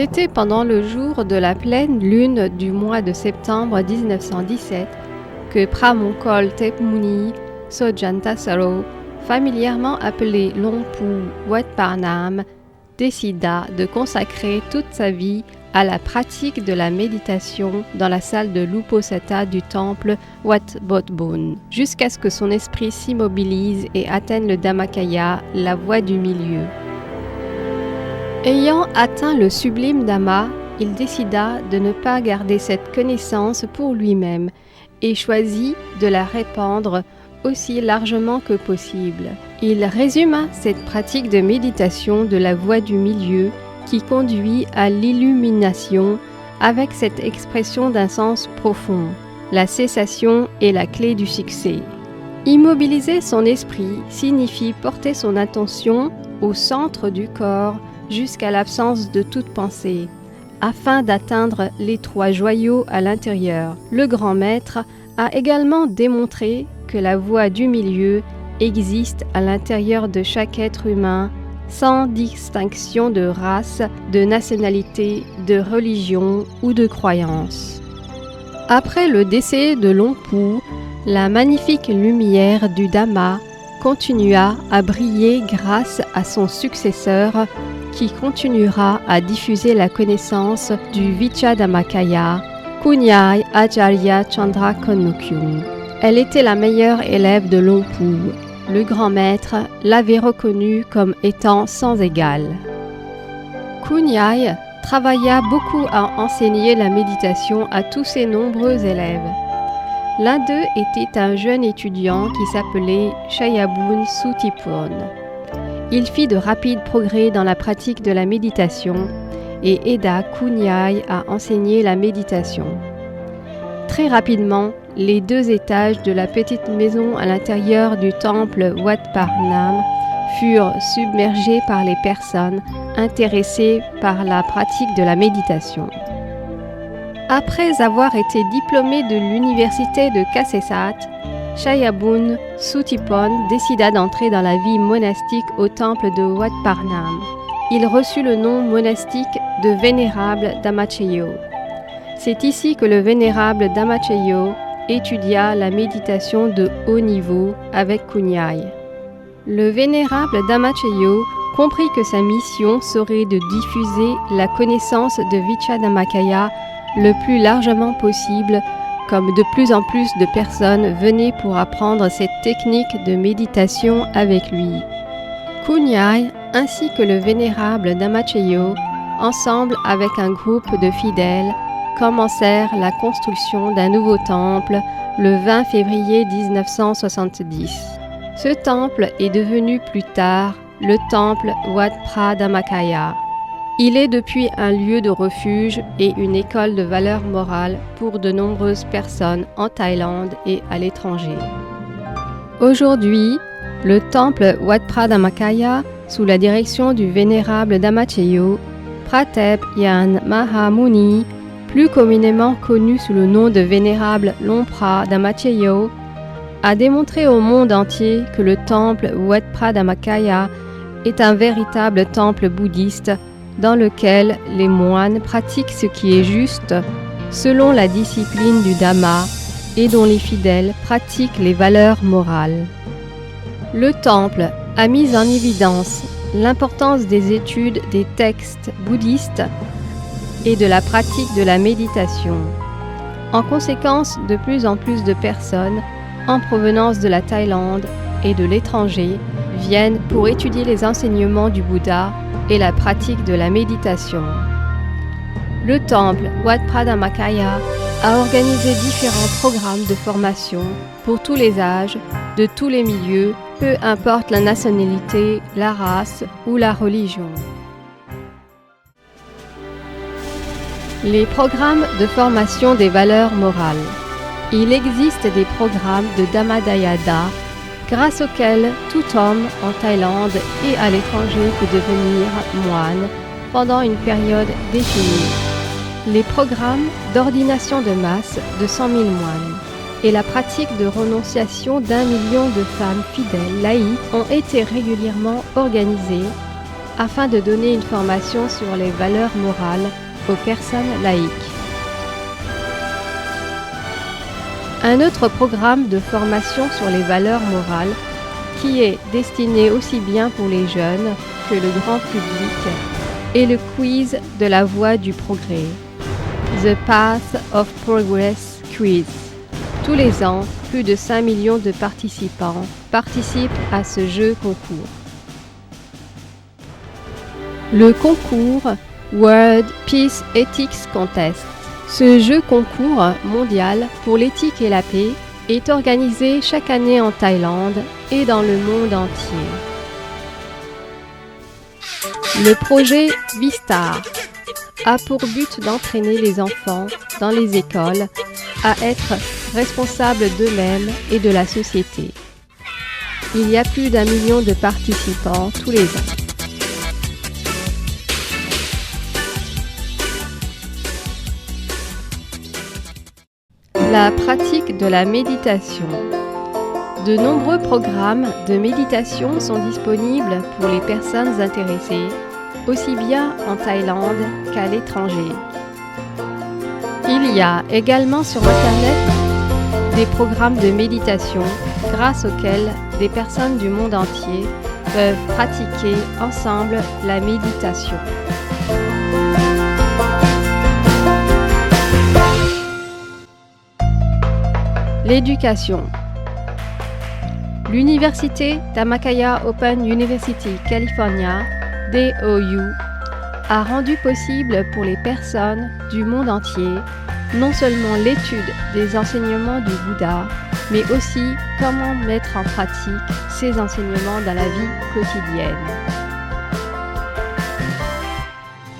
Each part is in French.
C'était pendant le jour de la pleine lune du mois de septembre 1917 que Pramongkol Tepmuni Sojjantasaro, familièrement appelé Longpu Wat Parnam, décida de consacrer toute sa vie à la pratique de la méditation dans la salle de l'Uposatha du temple Wat Bodhbun, jusqu'à ce que son esprit s'immobilise et atteigne le Dhammakaya, la voie du milieu. Ayant atteint le sublime Dhamma, il décida de ne pas garder cette connaissance pour lui-même et choisit de la répandre aussi largement que possible. Il résuma cette pratique de méditation de la voie du milieu qui conduit à l'illumination avec cette expression d'un sens profond. La cessation est la clé du succès. Immobiliser son esprit signifie porter son attention au centre du corps jusqu'à l'absence de toute pensée, afin d'atteindre les trois joyaux à l'intérieur. Le grand maître a également démontré que la voie du milieu existe à l'intérieur de chaque être humain, sans distinction de race, de nationalité, de religion ou de croyance. Après le décès de Longpu, la magnifique lumière du Dhamma continua à briller grâce à son successeur qui continuera à diffuser la connaissance du Vichadhammakaya, Kunyai Acharya Chandra Konnokyung. Elle était la meilleure élève de Longpu. Le grand maître l'avait reconnue comme étant sans égal. Kunyai travailla beaucoup à enseigner la méditation à tous ses nombreux élèves. L'un d'eux était un jeune étudiant qui s'appelait Chayabun Sutipon. Il fit de rapides progrès dans la pratique de la méditation et aida Kunyai à enseigner la méditation. Très rapidement, les 2 étages de la petite maison à l'intérieur du temple Wat Parnam furent submergés par les personnes intéressées par la pratique de la méditation. Après avoir été diplômé de l'université de Kasetsat, Chayabun Sutipon décida d'entrer dans la vie monastique au temple de Wat Parnam. Il reçut le nom monastique de Vénérable Dhammacheyo. C'est ici que le Vénérable Dhammacheyo étudia la méditation de haut niveau avec Kunyai. Le Vénérable Dhammacheyo comprit que sa mission serait de diffuser la connaissance de Vichadhammakaya le plus largement possible, comme de plus en plus de personnes venaient pour apprendre cette technique de méditation avec lui. Kunyai ainsi que le Vénérable Dhammacheyo, ensemble avec un groupe de fidèles, commencèrent la construction d'un nouveau temple le 20 février 1970. Ce temple est devenu plus tard le temple Wat Phra Dhammakaya. Il est depuis un lieu de refuge et une école de valeurs morales pour de nombreuses personnes en Thaïlande et à l'étranger. Aujourd'hui, le temple Wat Phra Dhammakaya, sous la direction du Vénérable Dhammacheyo, Pratep Yan Mahamuni, plus communément connu sous le nom de Vénérable Longpa Dhammacheyo, a démontré au monde entier que le temple Wat Phra Dhammakaya est un véritable temple bouddhiste dans lequel les moines pratiquent ce qui est juste selon la discipline du Dhamma et dont les fidèles pratiquent les valeurs morales. Le temple a mis en évidence l'importance des études des textes bouddhistes et de la pratique de la méditation. En conséquence, de plus en plus de personnes en provenance de la Thaïlande et de l'étranger viennent pour étudier les enseignements du Bouddha et la pratique de la méditation. Le temple Wat Phra Dhammakaya a organisé différents programmes de formation pour tous les âges, de tous les milieux, peu importe la nationalité, la race ou la religion. Les programmes de formation des valeurs morales. Il existe des programmes de Dhammadayada grâce auxquels tout homme en Thaïlande et à l'étranger peut devenir moine pendant une période définie. Les programmes d'ordination de masse de 100 000 moines et la pratique de renonciation d'1 million de femmes fidèles laïques ont été régulièrement organisés afin de donner une formation sur les valeurs morales aux personnes laïques. Un autre programme de formation sur les valeurs morales qui est destiné aussi bien pour les jeunes que le grand public est le quiz de la voie du progrès, The Path of Progress Quiz. Tous les ans, plus de 5 millions de participants participent à ce jeu concours. Le concours World Peace Ethics Contest. Ce jeu concours mondial pour l'éthique et la paix est organisé chaque année en Thaïlande et dans le monde entier. Le projet Vistar a pour but d'entraîner les enfants dans les écoles à être responsables d'eux-mêmes et de la société. Il y a plus d'1 million de participants tous les ans. La pratique de la méditation. De nombreux programmes de méditation sont disponibles pour les personnes intéressées, aussi bien en Thaïlande qu'à l'étranger. Il y a également sur Internet des programmes de méditation grâce auxquels des personnes du monde entier peuvent pratiquer ensemble la méditation. L'éducation. L'Université Dhammakaya Open University California, DOU, a rendu possible pour les personnes du monde entier non seulement l'étude des enseignements du Bouddha, mais aussi comment mettre en pratique ces enseignements dans la vie quotidienne.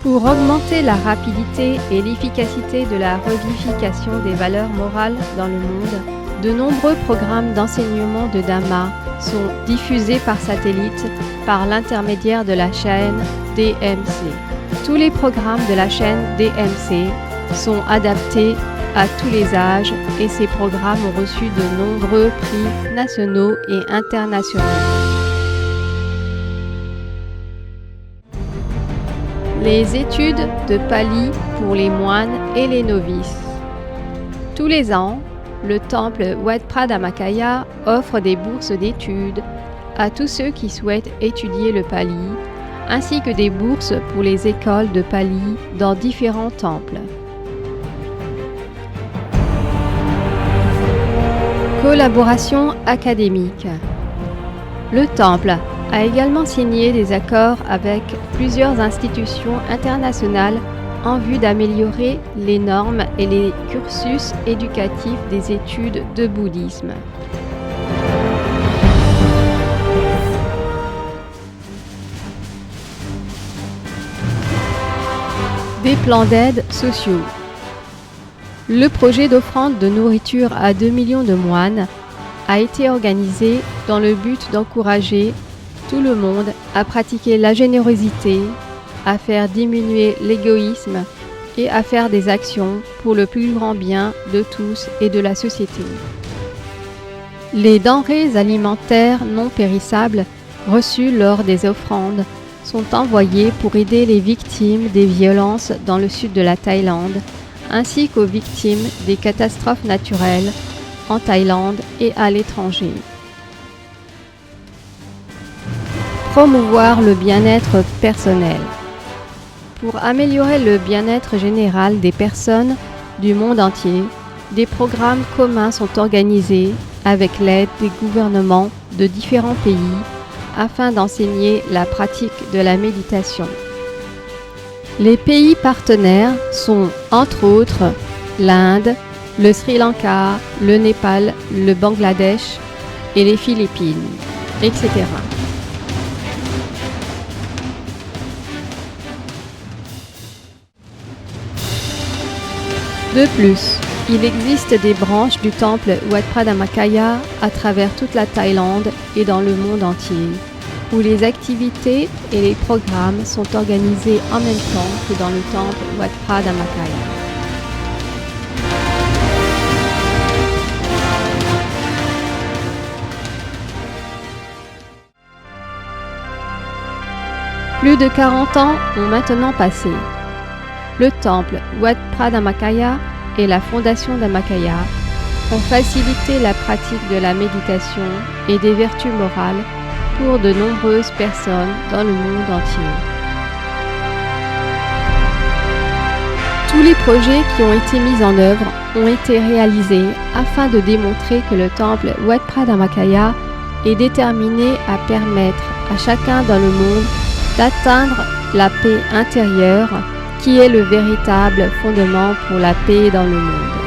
Pour augmenter la rapidité et l'efficacité de la revivification des valeurs morales dans le monde, de nombreux programmes d'enseignement de Dhamma sont diffusés par satellite par l'intermédiaire de la chaîne DMC. Tous les programmes de la chaîne DMC sont adaptés à tous les âges et ces programmes ont reçu de nombreux prix nationaux et internationaux. Les études de Pali pour les moines et les novices. Tous les ans, le temple Wat Phra Dhammakaya offre des bourses d'études à tous ceux qui souhaitent étudier le Pali, ainsi que des bourses pour les écoles de Pali dans différents temples. Collaboration académique. Le temple a également signé des accords avec plusieurs institutions internationales en vue d'améliorer les normes et les cursus éducatifs des études de bouddhisme. Des plans d'aide sociaux. Le projet d'offrande de nourriture à 2 millions de moines a été organisé dans le but d'encourager tout le monde à pratiquer la générosité, à faire diminuer l'égoïsme et à faire des actions pour le plus grand bien de tous et de la société. Les denrées alimentaires non périssables reçues lors des offrandes sont envoyées pour aider les victimes des violences dans le sud de la Thaïlande, ainsi qu'aux victimes des catastrophes naturelles en Thaïlande et à l'étranger. Promouvoir le bien-être personnel. Pour améliorer le bien-être général des personnes du monde entier, des programmes communs sont organisés avec l'aide des gouvernements de différents pays afin d'enseigner la pratique de la méditation. Les pays partenaires sont entre autres l'Inde, le Sri Lanka, le Népal, le Bangladesh et les Philippines, etc. De plus, il existe des branches du temple Wat Phra Dhammakaya à travers toute la Thaïlande et dans le monde entier, où les activités et les programmes sont organisés en même temps que dans le temple Wat Phra Dhammakaya. Plus de 40 ans ont maintenant passé. Le temple Wat Phra Dhammakaya et la fondation Dhammakaya ont facilité la pratique de la méditation et des vertus morales pour de nombreuses personnes dans le monde entier. Tous les projets qui ont été mis en œuvre ont été réalisés afin de démontrer que le temple Wat Phra Dhammakaya est déterminé à permettre à chacun dans le monde d'atteindre la paix intérieure qui est le véritable fondement pour la paix dans le monde.